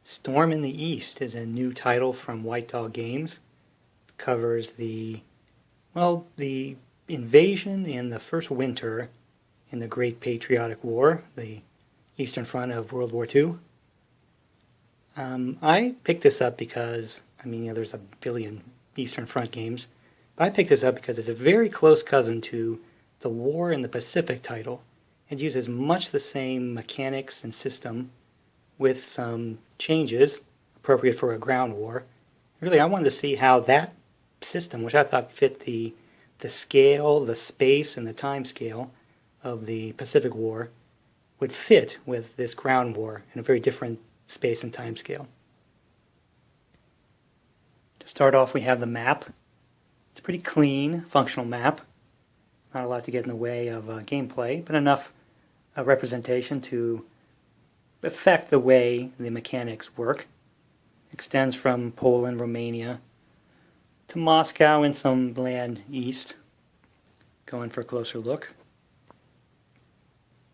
Storm in the East is a new title from White Dog Games. It covers the invasion and the first winter in the Great Patriotic War, the Eastern Front of World War II. I picked this up because, there's a billion Eastern Front games, but I picked this up because it's a very close cousin to the War in the Pacific title. It uses much the same mechanics and system with some changes appropriate for a ground war. Really, I wanted to see how that system, which I thought fit the scale, the space, and the time scale of the Pacific War, would fit with this ground war in a very different space and time scale. To start off, we have the map. It's a pretty clean, functional map. Not a lot to get in the way of gameplay, but enough representation to affect the way the mechanics work. Extends from Poland, Romania, to Moscow and some land east. Going for a closer look.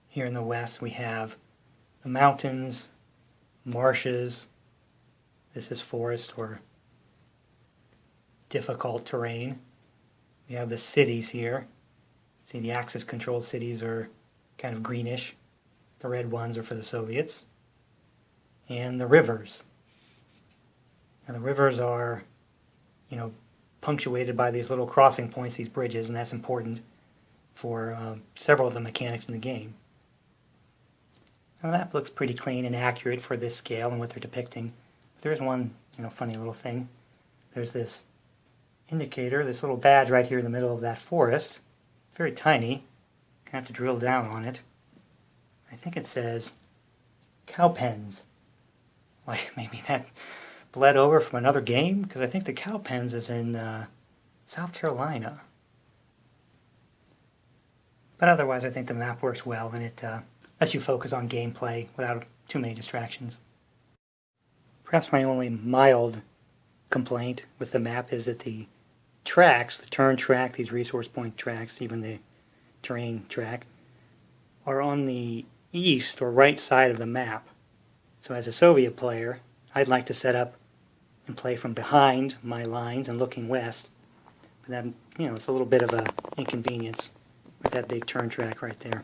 Here in the west we have the mountains, marshes. This is forest or difficult terrain. We have the cities here. See, the Axis-controlled cities are kind of greenish. The red ones are for the Soviets. And the rivers. And the rivers are, punctuated by these little crossing points, these bridges, and that's important for several of the mechanics in the game. Now that looks pretty clean and accurate for this scale and what they're depicting. But there is one, funny little thing. There's this indicator, this little badge right here in the middle of that forest. Very tiny. Gonna have to drill down on it. I think it says cow pens. Like maybe that bled over from another game, because I think the cow pens is in South Carolina. But otherwise I think the map works well and it lets you focus on gameplay without too many distractions. Perhaps my only mild complaint with the map is that the tracks, the turn track, these resource point tracks, even the terrain track, are on the east or right side of the map. So as a Soviet player, I'd like to set up and play from behind my lines and looking west. But that, it's a little bit of an inconvenience with that big turn track right there.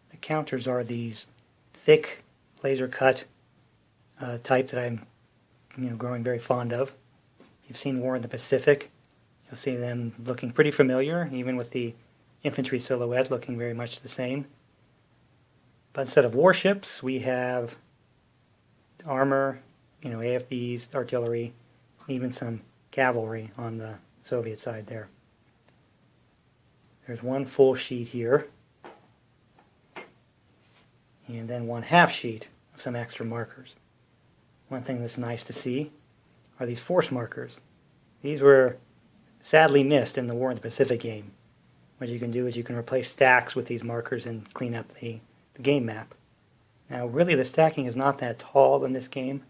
The counters are these thick laser cut type that I'm growing very fond of. If you've seen War in the Pacific, you'll see them looking pretty familiar, even with the infantry silhouette looking very much the same. But instead of warships, we have armor, AFVs, artillery, even some cavalry on the Soviet side there. There's one full sheet here, and then one half sheet of some extra markers. One thing that's nice to see are these force markers. These were sadly missed in the War in the Pacific game. What you can do is you can replace stacks with these markers and clean up the game map. Now really the stacking is not that tall in this game,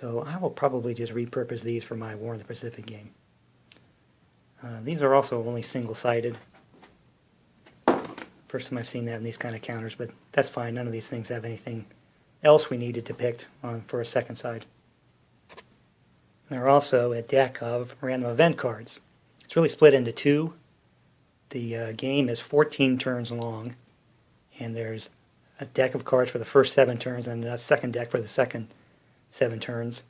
so I will probably just repurpose these for my War in the Pacific game. These are also only single-sided. First time I've seen that in these kind of counters, but that's fine. None of these things have anything else we need to depict for a second side. There are also a deck of random event cards. It's really split into two. The game is 14 turns long, and there's a deck of cards for the first 7 turns and a second deck for the second 7 turns.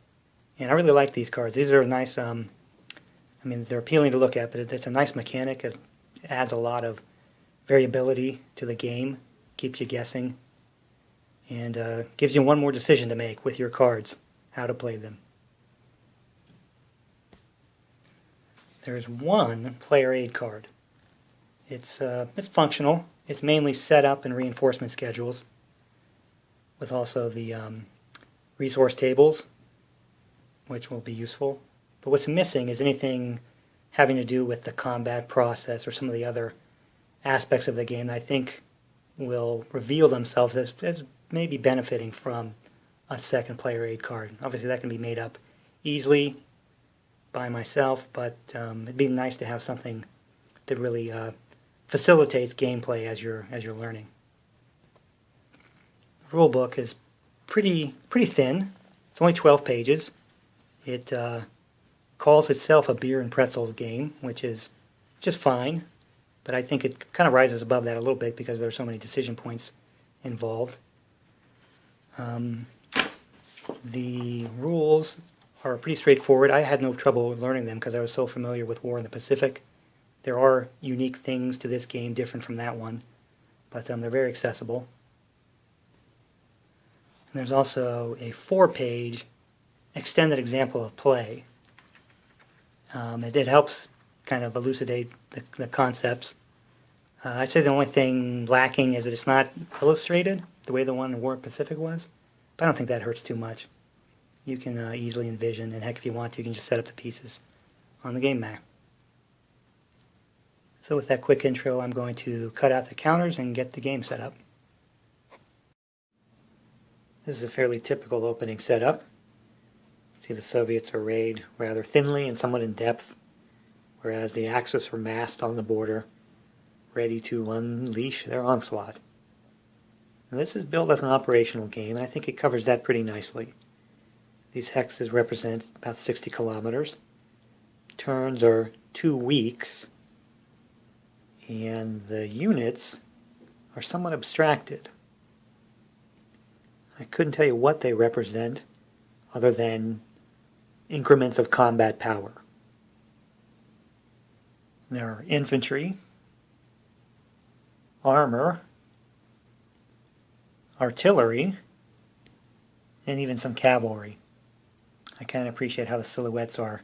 And I really like these cards. These are nice, they're appealing to look at, but it's a nice mechanic. It adds a lot of variability to the game, keeps you guessing, and gives you one more decision to make with your cards, how to play them. There's one player aid card. It's functional. It's mainly setup and reinforcement schedules, with also the resource tables, which will be useful. But what's missing is anything having to do with the combat process or some of the other aspects of the game that I think will reveal themselves as maybe benefiting from a second player aid card. Obviously that can be made up easily by myself, but it'd be nice to have something that really facilitates gameplay as you're learning. rule book is pretty thin. It's only 12 pages. It calls itself a beer and pretzels game, which is just fine, but I think it kind of rises above that a little bit because there are so many decision points involved. The rules are pretty straightforward. I had no trouble learning them because I was so familiar with War in the Pacific. There are unique things to this game different from that one, but they're very accessible. And there's also a 4-page extended example of play. It helps kind of elucidate the concepts. I'd say the only thing lacking is that it's not illustrated the way the one in War in the Pacific was, but I don't think that hurts too much. You can easily envision, and heck, if you want to, you can just set up the pieces on the game map. So with that quick intro, I'm going to cut out the counters and get the game set up. This is a fairly typical opening setup. See, the Soviets are arrayed rather thinly and somewhat in depth, whereas the Axis are massed on the border, ready to unleash their onslaught. Now, this is built as an operational game, and I think it covers that pretty nicely. These hexes represent about 60 kilometers. Turns are 2 weeks, and the units are somewhat abstracted. I couldn't tell you what they represent other than increments of combat power. There are infantry, armor, artillery, and even some cavalry. I kind of appreciate how the silhouettes are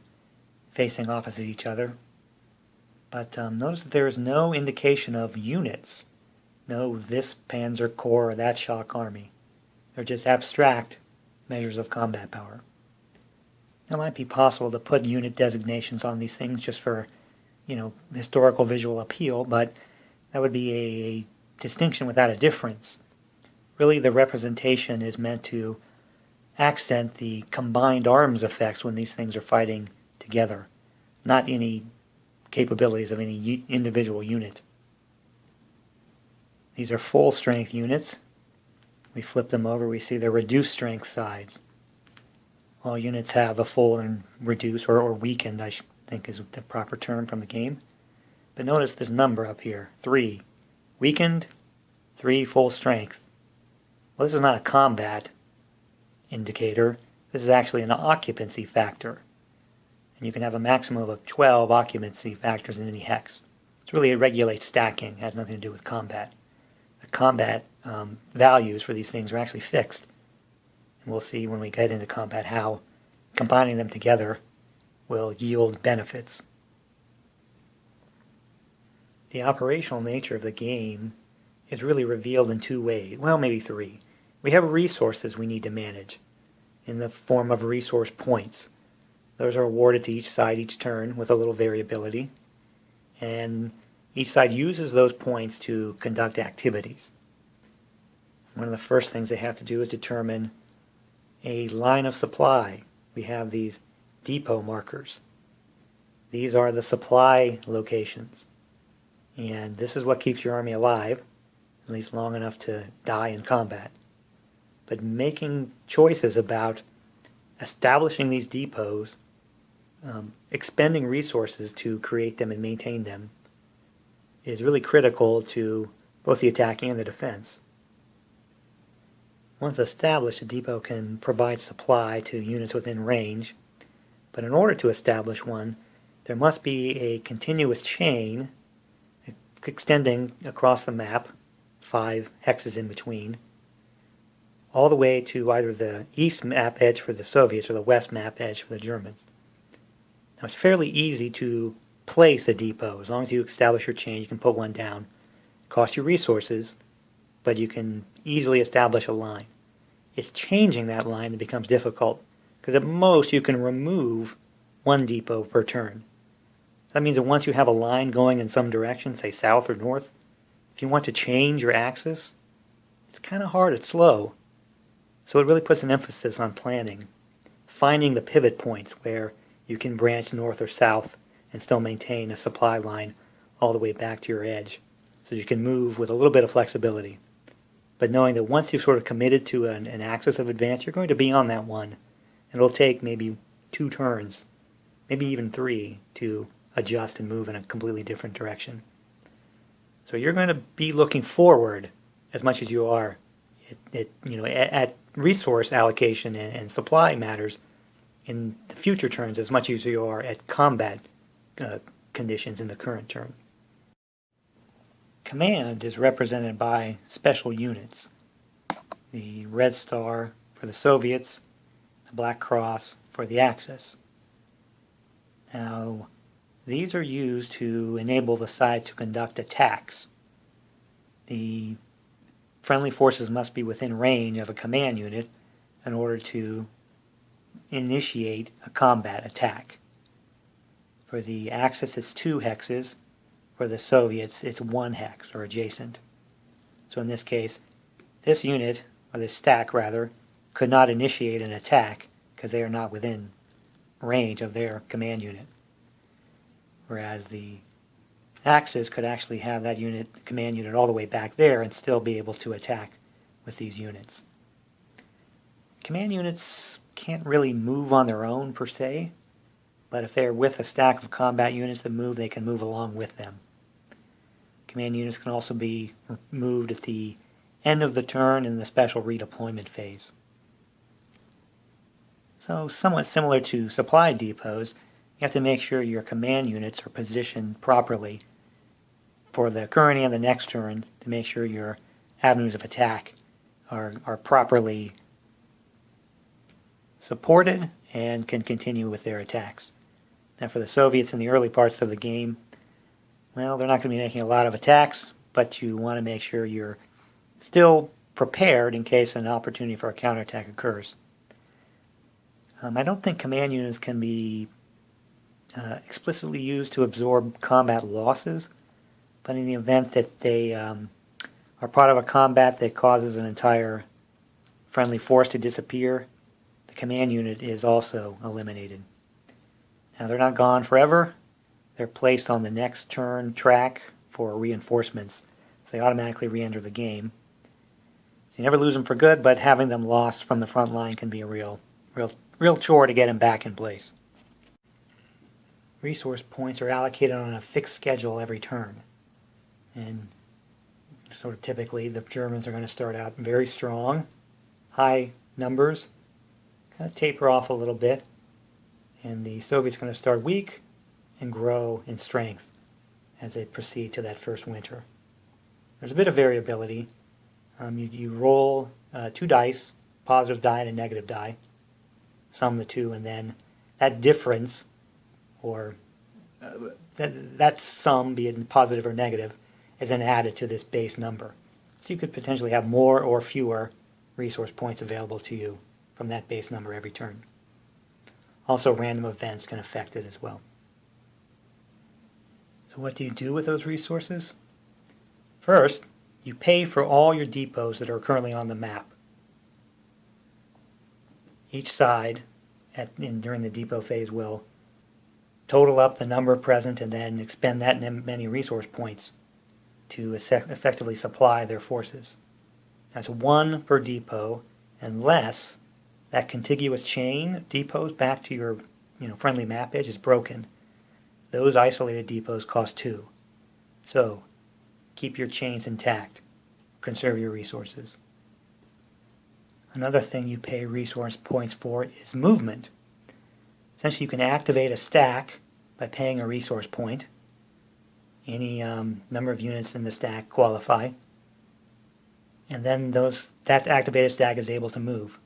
facing opposite each other. But notice that there is no indication of units. No, this Panzer Corps or that shock army. They're just abstract measures of combat power. It might be possible to put unit designations on these things just for, historical visual appeal, but that would be a distinction without a difference. Really, the representation is meant to accent the combined arms effects when these things are fighting together, not any capabilities of any individual unit. These are full strength units. We flip them over, we see their reduced strength sides. All units have a full and reduced, or weakened, I think is the proper term from the game. But notice this number up here, 3. Weakened, 3 full strength. Well, this is not a combat indicator. This is actually an occupancy factor. And you can have a maximum of 12 occupancy factors in any hex. It's really, it regulates stacking. It has nothing to do with combat. The combat values for these things are actually fixed. And we'll see when we get into combat how combining them together will yield benefits. The operational nature of the game is really revealed in 2 ways. Well, maybe 3. We have resources we need to manage in the form of resource points. Those are awarded to each side each turn with a little variability. And each side uses those points to conduct activities. One of the first things they have to do is determine a line of supply. We have these depot markers. These are the supply locations. And this is what keeps your army alive, at least long enough to die in combat. But making choices about establishing these depots, expending resources to create them and maintain them, is really critical to both the attacking and the defense. Once established, a depot can provide supply to units within range, but in order to establish one, there must be a continuous chain extending across the map, 5 hexes in between, all the way to either the east map edge for the Soviets or the west map edge for the Germans. Now, it's fairly easy to place a depot. As long as you establish your chain, you can put one down. It costs you resources, but you can easily establish a line. It's changing that line that becomes difficult, because at most you can remove 1 depot per turn. That means that once you have a line going in some direction, say south or north, if you want to change your axis, it's kind of hard, it's slow. So it really puts an emphasis on planning, finding the pivot points where you can branch north or south and still maintain a supply line all the way back to your edge, so you can move with a little bit of flexibility. but knowing that once you've sort of committed to an axis of advance, you're going to be on that one. And it'll take maybe 2 turns, maybe even 3, to adjust and move in a completely different direction. So you're going to be looking forward as much as you are at resource allocation and supply matters in the future turns as much as you are at combat conditions in the current turn. Command is represented by special units. The Red Star for the Soviets, the Black Cross for the Axis. Now, these are used to enable the sides to conduct attacks. The friendly forces must be within range of a command unit in order to initiate a combat attack. For the Axis, it's 2 hexes. For the Soviets, it's 1 hex, or adjacent. So in this case, this unit, or this stack rather, could not initiate an attack because they are not within range of their command unit. Whereas the Axis could actually have that unit, the command unit, all the way back there and still be able to attack with these units. Command units can't really move on their own per se, but if they're with a stack of combat units that move, they can move along with them. Command units can also be moved at the end of the turn in the special redeployment phase. So somewhat similar to supply depots, you have to make sure your command units are positioned properly for the current and the next turn to make sure your avenues of attack are properly supported and can continue with their attacks. Now for the Soviets in the early parts of the game, well, they're not going to be making a lot of attacks, but you want to make sure you're still prepared in case an opportunity for a counterattack occurs. I don't think command units can be explicitly used to absorb combat losses, but in the event that they are part of a combat that causes an entire friendly force to disappear, the command unit is also eliminated. Now they're not gone forever. They're placed on the next turn track for reinforcements, so they automatically re-enter the game. So you never lose them for good, but having them lost from the front line can be a real chore to get them back in place. Resource points are allocated on a fixed schedule every turn. And sort of typically the Germans are going to start out very strong, high numbers, kind of taper off a little bit, and the Soviets are going to start weak and grow in strength as they proceed to that first winter. There's a bit of variability. You roll 2 dice, positive die and a negative die, sum the 2, and then that difference, or that sum, be it positive or negative, is then added to this base number. So you could potentially have more or fewer resource points available to you from that base number every turn. Also, random events can affect it as well. So what do you do with those resources? First, you pay for all your depots that are currently on the map. Each side during the depot phase will total up the number present and then expend that many resource points to effectively supply their forces. That's 1 per depot, unless that contiguous chain of depots back to your friendly map edge is broken. Those isolated depots cost 2. So keep your chains intact. Conserve your resources. Another thing you pay resource points for is movement. Essentially, you can activate a stack by paying a resource point. Any number of units in the stack qualify. And then that activated stack is able to move.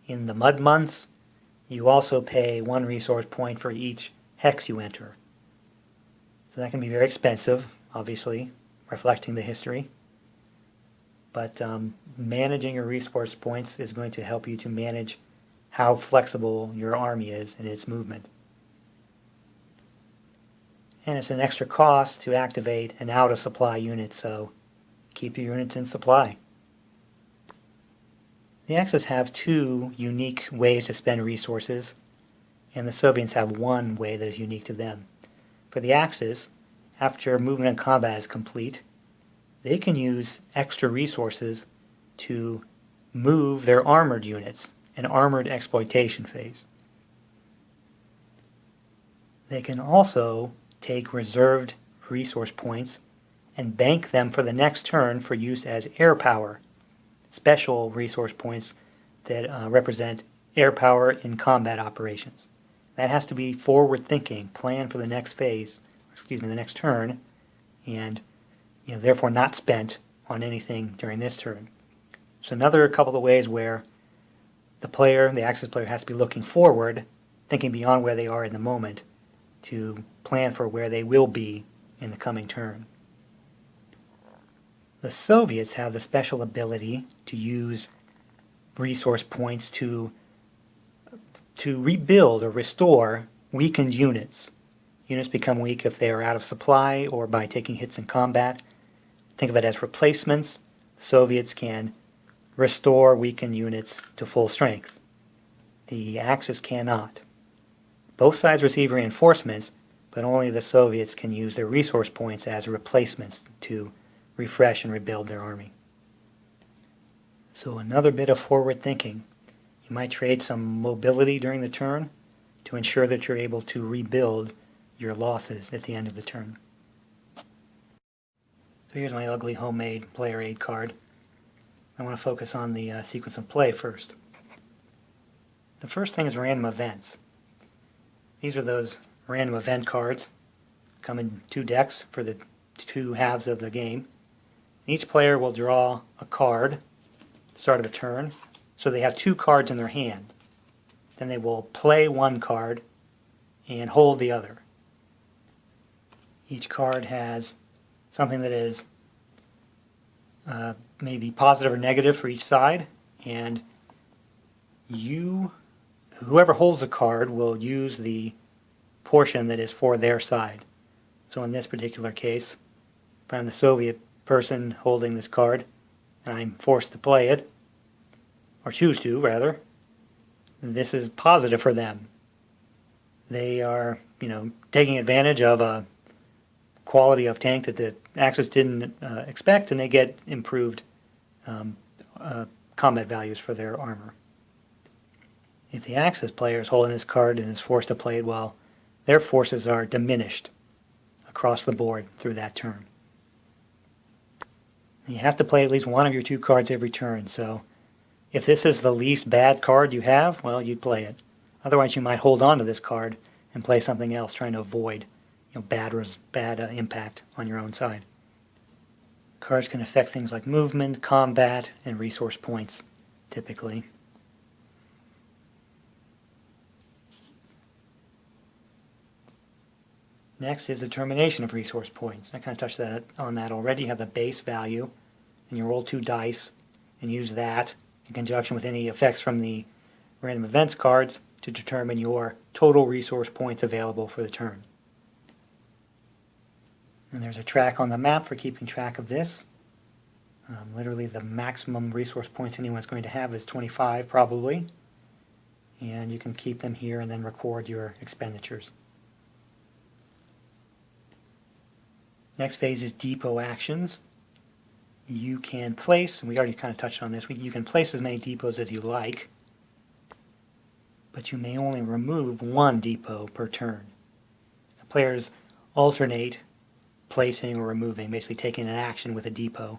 In the mud months, you also pay 1 resource point for each hex you enter. So that can be very expensive, obviously, reflecting the history. But managing your resource points is going to help you to manage how flexible your army is in its movement. And it's an extra cost to activate an out-of-supply unit, so keep your units in supply. The Axis have 2 unique ways to spend resources, and the Soviets have 1 way that is unique to them. For the Axis, after movement and combat is complete, they can use extra resources to move their armored units, an armored exploitation phase. They can also take reserved resource points and bank them for the next turn for use as air power, special resource points that represent air power in combat operations. That has to be forward-thinking, plan for the next phase, the next turn, and therefore not spent on anything during this turn. So another couple of ways where the Axis player, has to be looking forward, thinking beyond where they are in the moment, to plan for where they will be in the coming turn. The Soviets have the special ability to use resource points to rebuild or restore weakened units. Units become weak if they are out of supply or by taking hits in combat. Think of it as replacements. The Soviets can restore weakened units to full strength. The Axis cannot. Both sides receive reinforcements, but only the Soviets can use their resource points as replacements to refresh and rebuild their army. So another bit of forward thinking. You might trade some mobility during the turn to ensure that you're able to rebuild your losses at the end of the turn. So here's my ugly homemade player aid card. I want to focus on the sequence of play first. The first thing is random events. These are those random event cards. Come in 2 decks for the 2 halves of the game. Each player will draw a card at the start of a turn, so they have 2 cards in their hand. Then they will play 1 card and hold the other. Each card has something that is maybe positive or negative for each side, and whoever holds a card will use the portion that is for their side. So in this particular case, if I'm the Soviet person holding this card, and I'm forced to play it, or choose to, rather, this is positive for them. They are, taking advantage of a quality of tank that the Axis didn't expect, and they get improved combat values for their armor. If the Axis player is holding this card and is forced to play it, well, their forces are diminished across the board through that turn. You have to play at least one of your 2 cards every turn, so if this is the least bad card you have, well, you'd play it. Otherwise, you might hold on to this card and play something else, trying to avoid bad impact on your own side. Cards can affect things like movement, combat, and resource points, typically. Next is the determination of resource points. I kind of touched on that already. You have the base value, and you roll 2 dice and use that in conjunction with any effects from the random events cards to determine your total resource points available for the turn. And there's a track on the map for keeping track of this. Literally the maximum resource points anyone's going to have is 25 probably. And you can keep them here and then record your expenditures. Next phase is depot actions. You can place, and we already kind of touched on this, you can place as many depots as you like, but you may only remove 1 depot per turn. The players alternate placing or removing, basically taking an action with a depot.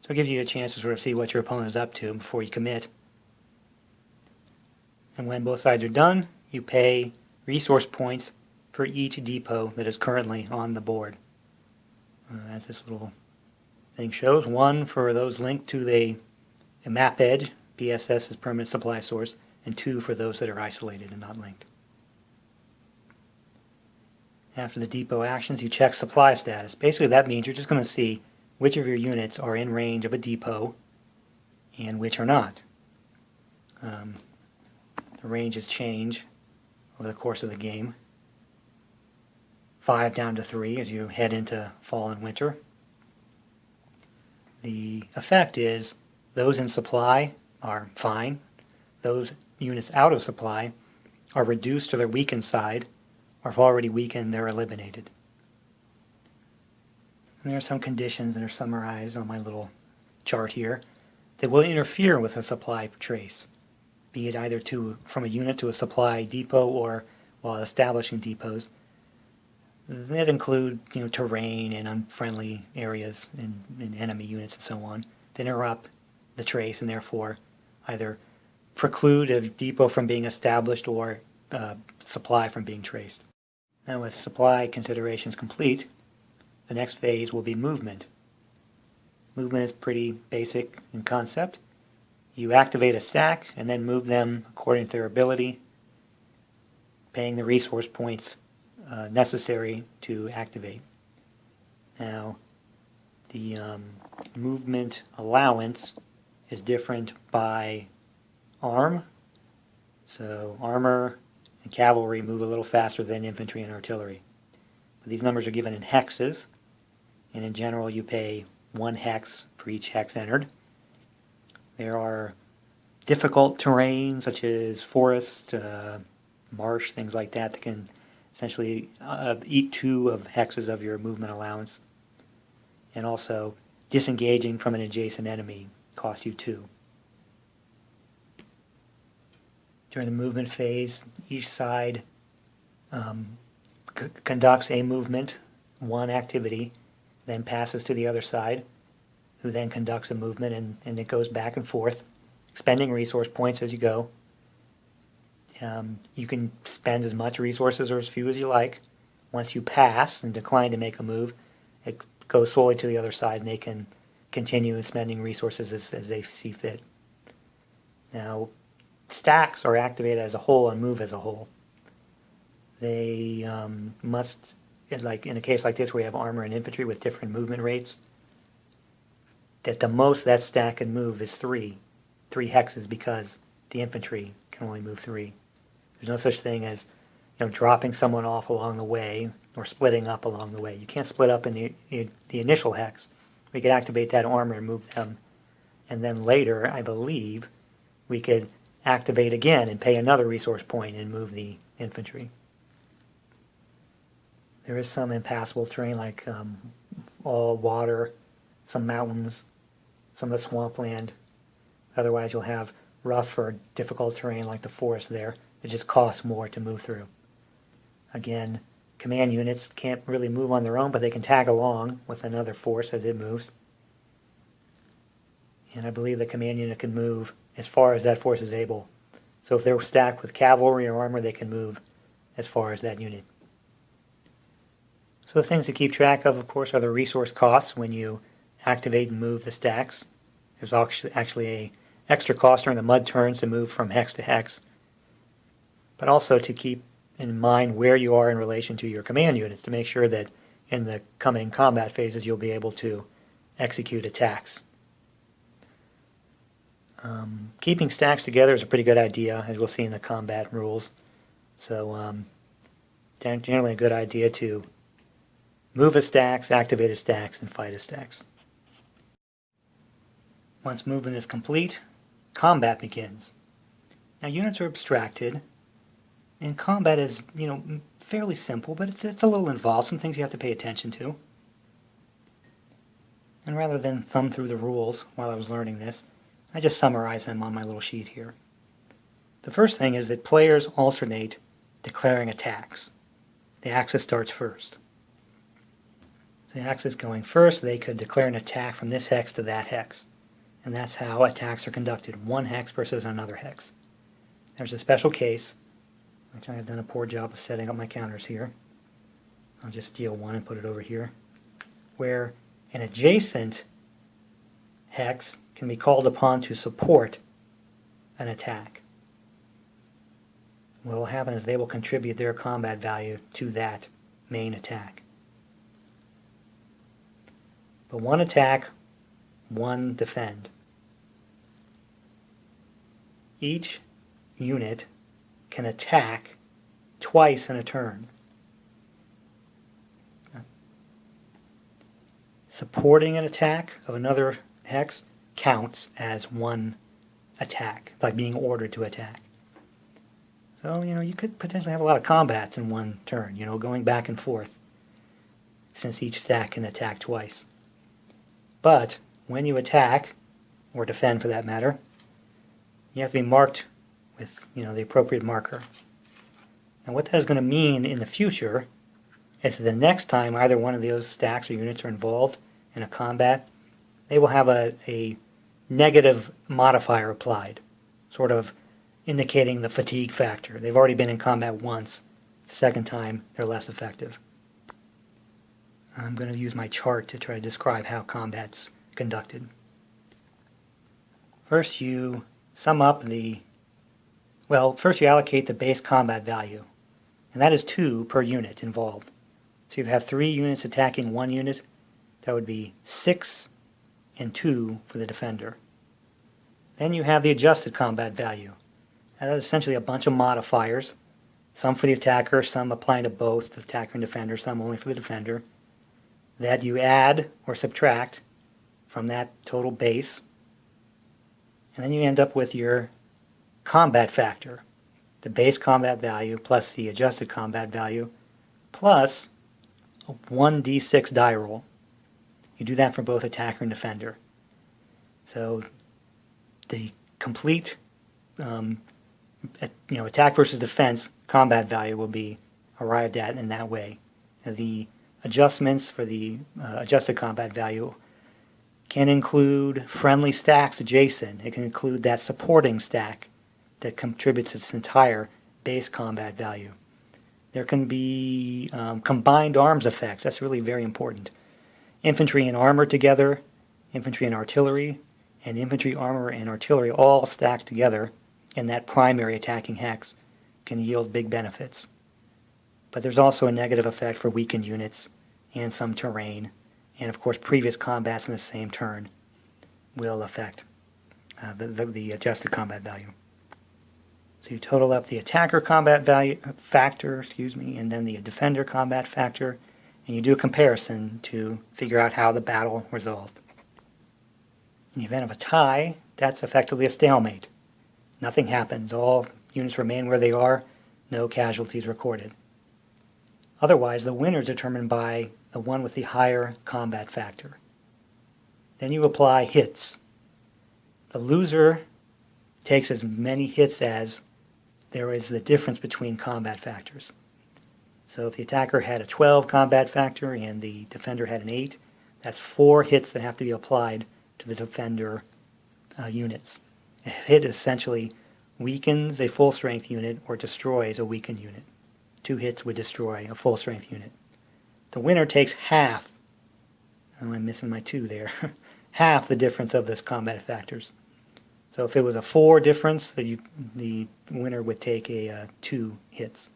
So it gives you a chance to sort of see what your opponent is up to before you commit. And when both sides are done, you pay resource points for each depot that is currently on the board. As this little thing shows, 1 for those linked to a map edge, PSS is permanent supply source, and 2 for those that are isolated and not linked. After the depot actions, you check supply status. Basically, that means you're just going to see which of your units are in range of a depot and which are not. The ranges change over the course of the game. 5 down to 3 as you head into fall and winter. The effect is those in supply are fine. Those units out of supply are reduced to their weakened side, or if already weakened, they're eliminated. And there are some conditions that are summarized on my little chart here that will interfere with a supply trace, be it either from a unit to a supply depot or while establishing depots. That include terrain and unfriendly areas and enemy units and so on that interrupt the trace and therefore either preclude a depot from being established or supply from being traced. Now with supply considerations complete, the next phase will be movement. Movement is pretty basic in concept. You activate a stack and then move them according to their ability, paying the resource points necessary to activate. Now, the movement allowance is different by arm. So armor and cavalry move a little faster than infantry and artillery. But these numbers are given in hexes, and in general you pay 1 hex for each hex entered. There are difficult terrain such as forest, marsh, things like that can essentially eat 2 of hexes of your movement allowance. And also disengaging from an adjacent enemy costs you 2. During the movement phase, each side conducts a movement, 1 activity, then passes to the other side, who then conducts a movement, and it goes back and forth, expending resource points as you go. You can spend as much resources or as few as you like. Once you pass and decline to make a move, it goes solely to the other side, and they can continue spending resources as they see fit. Now, stacks are activated as a whole and move as a whole. They must, like in a case like this where you have armor and infantry with different movement rates, that the most that stack can move is 3 hexes, because the infantry can only move 3. There's no such thing as dropping someone off along the way or splitting up along the way. You can't split up in the initial hex. We could activate that armor and move them, and then later, I believe, we could activate again and pay another resource point and move the infantry. There is some impassable terrain like all water, some mountains, some of the swampland. Otherwise you'll have rough or difficult terrain like the forest there. It just costs more to move through. Again, command units can't really move on their own, but they can tag along with another force as it moves. And I believe the command unit can move as far as that force is able. So if they're stacked with cavalry or armor, they can move as far as that unit. So the things to keep track of course, are the resource costs when you activate and move the stacks. There's actually a extra cost during the mud turns to move from hex to hex, but also to keep in mind where you are in relation to your command units to make sure that in the coming combat phases you'll be able to execute attacks. Keeping stacks together is a pretty good idea, as we'll see in the combat rules. So generally a good idea to move as stacks, activate as stacks, and fight as stacks. Once movement is complete, combat begins. Now units are abstracted, and combat is, fairly simple, but it's a little involved. Some things you have to pay attention to. And rather than thumb through the rules while I was learning this, I just summarize them on my little sheet here. The first thing is that players alternate declaring attacks. The axis starts first. The axis going first, they could declare an attack from this hex to that hex. And that's how attacks are conducted, 1 hex versus another hex. There's a special case, which I have done a poor job of setting up my counters here. I'll just steal 1 and put it over here, where an adjacent hex can be called upon to support an attack. What will happen is they will contribute their combat value to that main attack. But 1 attack, 1 defend. Each unit can attack twice in a turn. Supporting an attack of another hex counts as 1 attack, like being ordered to attack. So, you could potentially have a lot of combats in 1 turn, going back and forth, since each stack can attack twice. But when you attack, or defend for that matter, you have to be marked with the appropriate marker. And what that is going to mean in the future is the next time either one of those stacks or units are involved in a combat, they will have a negative modifier applied, sort of indicating the fatigue factor. They've already been in combat once. The second time, they're less effective. I'm going to use my chart to try to describe how combat's conducted. First, you sum up first you allocate the base combat value, and that is 2 per unit involved. So you have 3 units attacking 1 unit. That would be 6 and 2 for the defender. Then you have the adjusted combat value. That is essentially a bunch of modifiers, some for the attacker, some applying to both the attacker and defender, some only for the defender, that you add or subtract from that total base. And then you end up with your combat factor, the base combat value plus the adjusted combat value, plus a 1d6 die roll. You do that for both attacker and defender. So the complete attack versus defense combat value will be arrived at in that way. The adjustments for the adjusted combat value can include friendly stacks adjacent. It can include that supporting stack that contributes its entire base combat value. There can be combined arms effects. That's really very important. Infantry and armor together, infantry and artillery, and infantry, armor, and artillery all stacked together in that primary attacking hex can yield big benefits. But there's also a negative effect for weakened units and some terrain, and of course previous combats in the same turn will affect the adjusted combat value. So you total up the attacker combat value factor, and then the defender combat factor, and you do a comparison to figure out how the battle resolved. In the event of a tie, that's effectively a stalemate. Nothing happens. All units remain where they are. No casualties recorded. Otherwise, the winner is determined by the one with the higher combat factor. Then you apply hits. The loser takes as many hits as there is the difference between combat factors. So if the attacker had a 12 combat factor and the defender had an 8, that's 4 hits that have to be applied to the defender units. A hit essentially weakens a full-strength unit or destroys a weakened unit. 2 hits would destroy a full-strength unit. The winner takes half, I'm missing my 2 there, half the difference of this combat factors. So if it was a 4 difference, the winner would take 2 hits.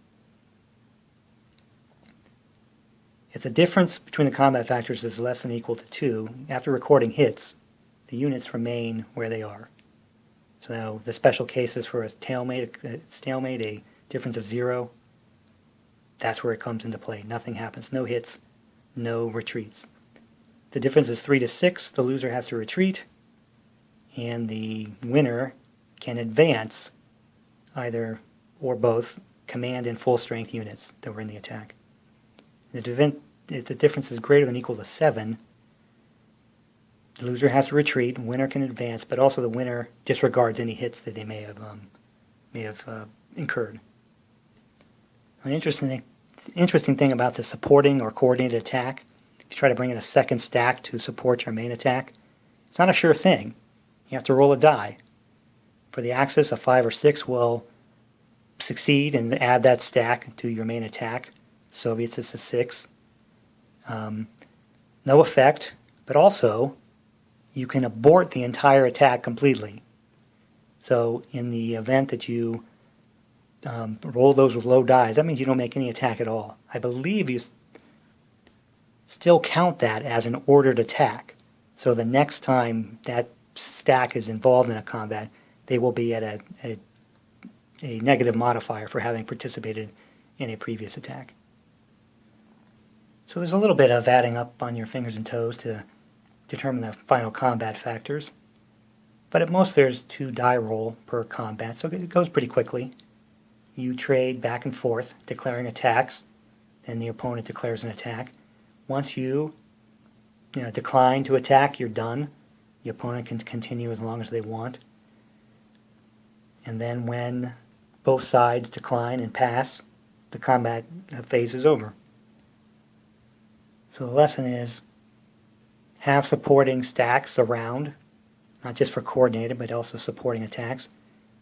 If the difference between the combat factors is less than or equal to 2, after recording hits, the units remain where they are. So now the special cases for a stalemate, a difference of 0, that's where it comes into play. Nothing happens. No hits, no retreats. The difference is 3 to 6. The loser has to retreat, and the winner can advance either or both command and full-strength units that were in the attack. If the difference is greater than or equal to 7, the loser has to retreat, winner can advance, but also the winner disregards any hits that they may have incurred. An interesting thing about the supporting or coordinated attack, if you try to bring in a second stack to support your main attack, it's not a sure thing. You have to roll a die. For the Axis, a 5 or 6 will succeed and add that stack to your main attack. Soviets, it's a 6. No effect, but also you can abort the entire attack completely. So in the event that you roll those with low dice, that means you don't make any attack at all. I believe you still count that as an ordered attack. So the next time that stack is involved in a combat, they will be at a negative modifier for having participated in a previous attack. So there's a little bit of adding up on your fingers and toes to determine the final combat factors. But at most there's 2 die roll per combat, so it goes pretty quickly. You trade back and forth, declaring attacks, then the opponent declares an attack. Once you decline to attack, you're done. The opponent can continue as long as they want. And then when both sides decline and pass, the combat phase is over. So the lesson is, have supporting stacks around, not just for coordinated, but also supporting attacks.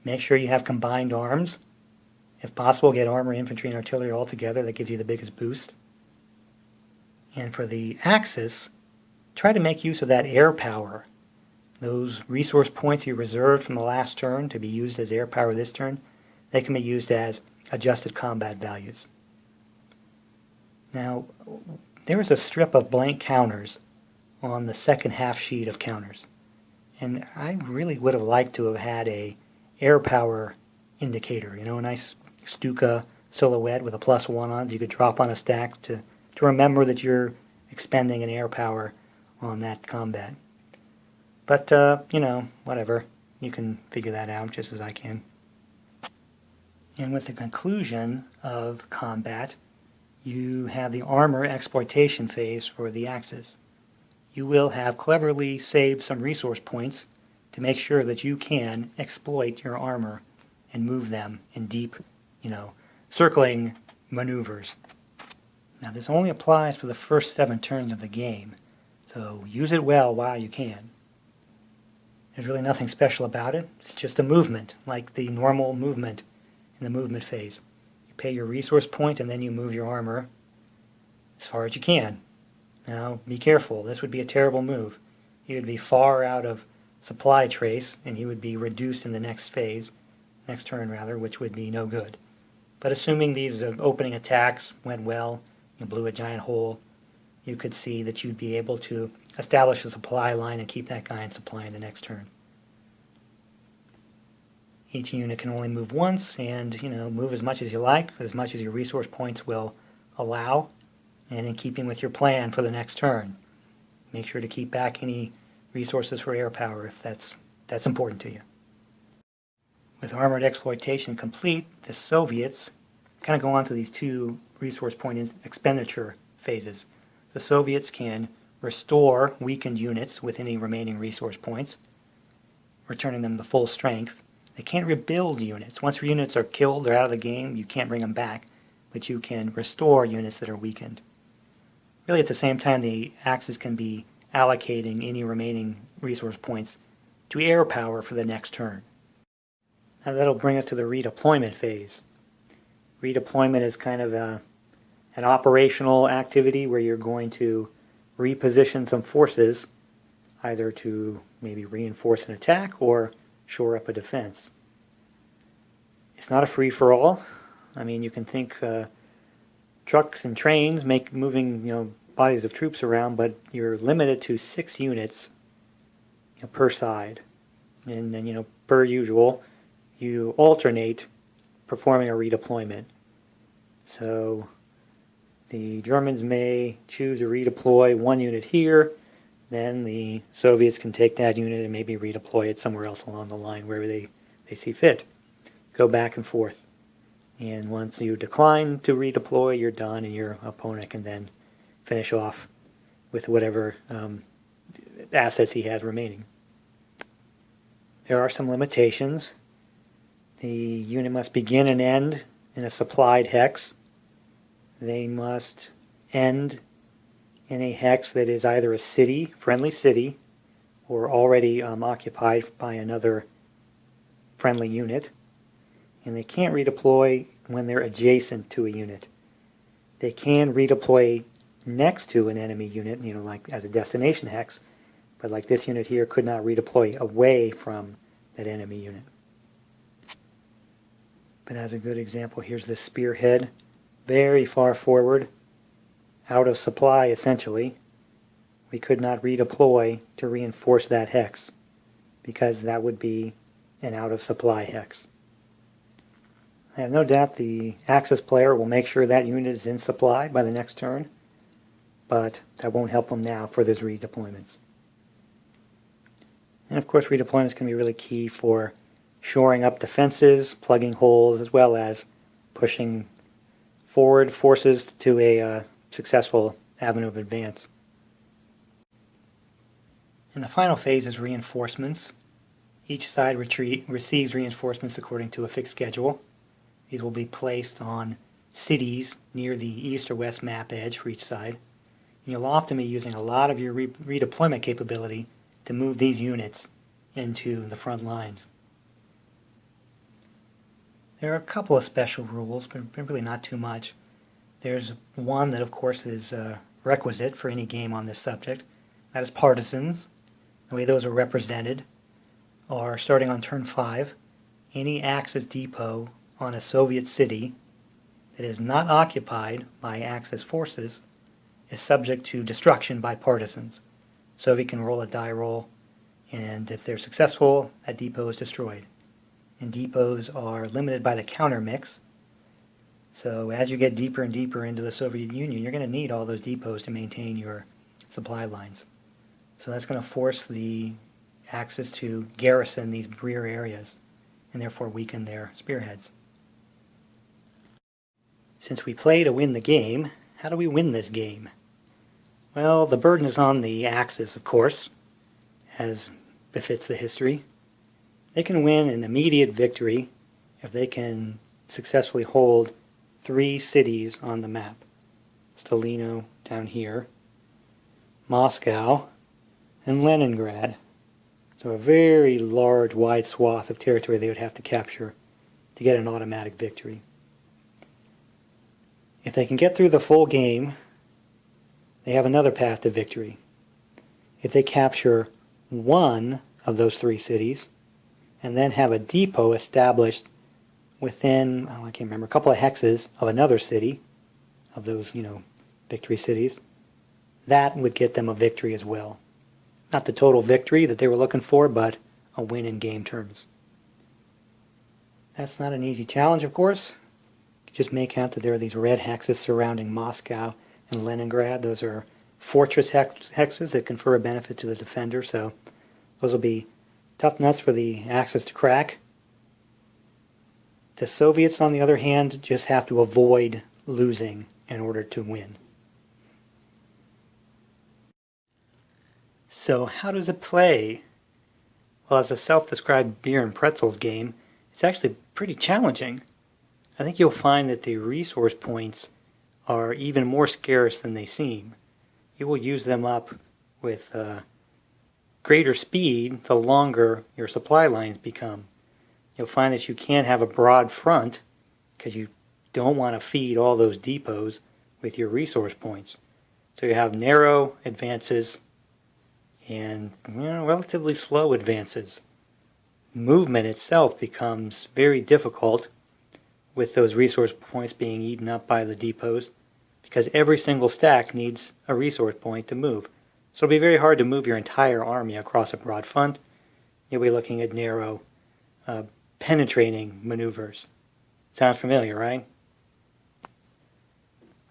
Make sure you have combined arms. If possible, get armor, infantry, and artillery all together. That gives you the biggest boost. And for the Axis, try to make use of that air power. Those resource points you reserved from the last turn to be used as air power this turn, they can be used as adjusted combat values. Now, there is a strip of blank counters on the second half sheet of counters. And I really would have liked to have had a air power indicator, a nice Stuka silhouette with a +1 on it you could drop on a stack to remember that you're expending an air power on that combat. But, whatever. You can figure that out just as I can. And with the conclusion of combat, you have the armor exploitation phase for the Axis. You will have cleverly saved some resource points to make sure that you can exploit your armor and move them in deep, circling maneuvers. Now this only applies for the first 7 turns of the game, so use it well while you can. There's really nothing special about it. It's just a movement, like the normal movement in the movement phase. You pay your resource point and then you move your armor as far as you can. Now, be careful. This would be a terrible move. You would be far out of supply trace, and you would be reduced in the next turn, which would be no good. But assuming these opening attacks went well, you blew a giant hole, you could see that you'd be able to establish a supply line and keep that guy in supply in the next turn. Each unit can only move once, and move as much as you like, as much as your resource points will allow, and in keeping with your plan for the next turn. Make sure to keep back any resources for air power if that's important to you. With armored exploitation complete, the Soviets kind of go on to these 2 resource point expenditure phases. The Soviets can restore weakened units with any remaining resource points, returning them to full strength. They can't rebuild units. Once your units are killed, they're out of the game, you can't bring them back, but you can restore units that are weakened. Really, at the same time, the Axis can be allocating any remaining resource points to air power for the next turn. Now that'll bring us to the redeployment phase. Redeployment is kind of an operational activity where you're going to reposition some forces, either to maybe reinforce an attack or shore up a defense. It's not a free-for-all. I mean, you can think trucks and trains moving bodies of troops around, but you're limited to 6 units per side. And then, per usual, you alternate performing a redeployment. So the Germans may choose to redeploy 1 unit here, then the Soviets can take that unit and maybe redeploy it somewhere else along the line wherever they see fit. Go back and forth. And once you decline to redeploy, you're done, and your opponent can then finish off with whatever assets he has remaining. There are some limitations. The unit must begin and end in a supplied hex. They must end in a hex that is either a city, friendly city, or already occupied by another friendly unit. And they can't redeploy when they're adjacent to a unit. They can redeploy next to an enemy unit, like as a destination hex, but like this unit here could not redeploy away from that enemy unit. But as a good example, here's this spearhead, very far forward, out of supply essentially. We could not redeploy to reinforce that hex because that would be an out of supply hex. I have no doubt the Axis player will make sure that unit is in supply by the next turn, but that won't help them now for those redeployments. And of course, redeployments can be really key for shoring up defenses, plugging holes, as well as pushing forward forces to a successful avenue of advance. And the final phase is reinforcements. Each side receives reinforcements according to a fixed schedule. These will be placed on cities near the east or west map edge for each side. And you'll often be using a lot of your redeployment capability to move these units into the front lines. There are a couple of special rules, but really not too much. There's one that, of course, is requisite for any game on this subject. That is partisans. The way those are represented are, starting on turn 5, any Axis depot on a Soviet city that is not occupied by Axis forces is subject to destruction by partisans. Soviet can roll a die roll, and if they're successful, that depot is destroyed. And depots are limited by the counter mix. So as you get deeper and deeper into the Soviet Union, you're going to need all those depots to maintain your supply lines. So that's going to force the Axis to garrison these rear areas and therefore weaken their spearheads. Since we play to win the game, how do we win this game? Well, the burden is on the Axis, of course, as befits the history. They can win an immediate victory if they can successfully hold 3 cities on the map. Stalino down here, Moscow, and Leningrad. So a very large, wide swath of territory they would have to capture to get an automatic victory. If they can get through the full game, they have another path to victory. If they capture one of those 3 cities, and then have a depot established within, I can't remember, a couple of hexes of another city, of those, victory cities, that would get them a victory as well. Not the total victory that they were looking for, but a win in game terms. That's not an easy challenge, of course. Just make out that there are these red hexes surrounding Moscow and Leningrad. Those are fortress hexes that confer a benefit to the defender, so those will be tough nuts for the Axis to crack. The Soviets, on the other hand, just have to avoid losing in order to win. So how does it play? Well, as a self-described beer and pretzels game, it's actually pretty challenging. I think you'll find that the resource points are even more scarce than they seem. You will use them up with greater speed the longer your supply lines become. You'll find that you can't have a broad front because you don't want to feed all those depots with your resource points. So you have narrow advances and relatively slow advances. Movement itself becomes very difficult with those resource points being eaten up by the depots because every single stack needs a resource point to move. So it'll be very hard to move your entire army across a broad front. You'll be looking at narrow, penetrating maneuvers. Sounds familiar, right?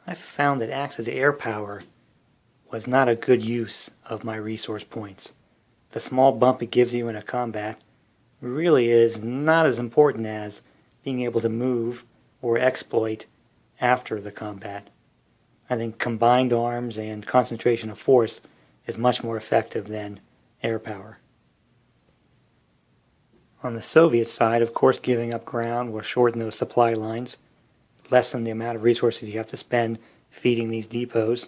I found that Axis air power was not a good use of my resource points. The small bump it gives you in a combat really is not as important as being able to move or exploit after the combat. I think combined arms and concentration of force is much more effective than air power. On the Soviet side, of course, giving up ground will shorten those supply lines, lessen the amount of resources you have to spend feeding these depots.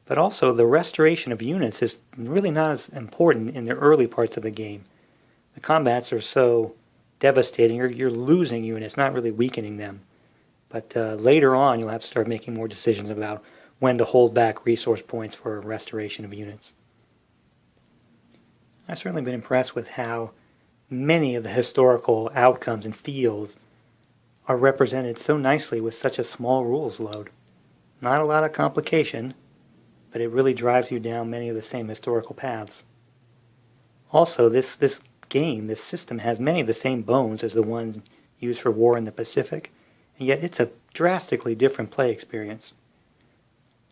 But also, the restoration of units is really not as important in the early parts of the game. The combats are so devastating, you're losing units, not really weakening them. But later on, you'll have to start making more decisions about when to hold back resource points for restoration of units. I've certainly been impressed with how many of the historical outcomes and fields are represented so nicely with such a small rules load. Not a lot of complication, but it really drives you down many of the same historical paths. Also, this game, this system, has many of the same bones as the ones used for War in the Pacific, and yet it's a drastically different play experience.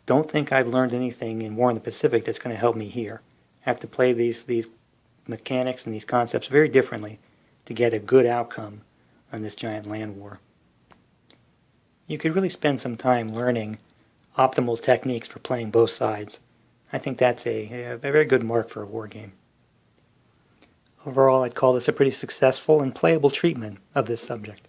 Don't think I've learned anything in War in the Pacific that's going to help me here. I have to play these mechanics and these concepts very differently to get a good outcome on this giant land war. You could really spend some time learning optimal techniques for playing both sides. I think that's a very good mark for a war game. Overall, I'd call this a pretty successful and playable treatment of this subject.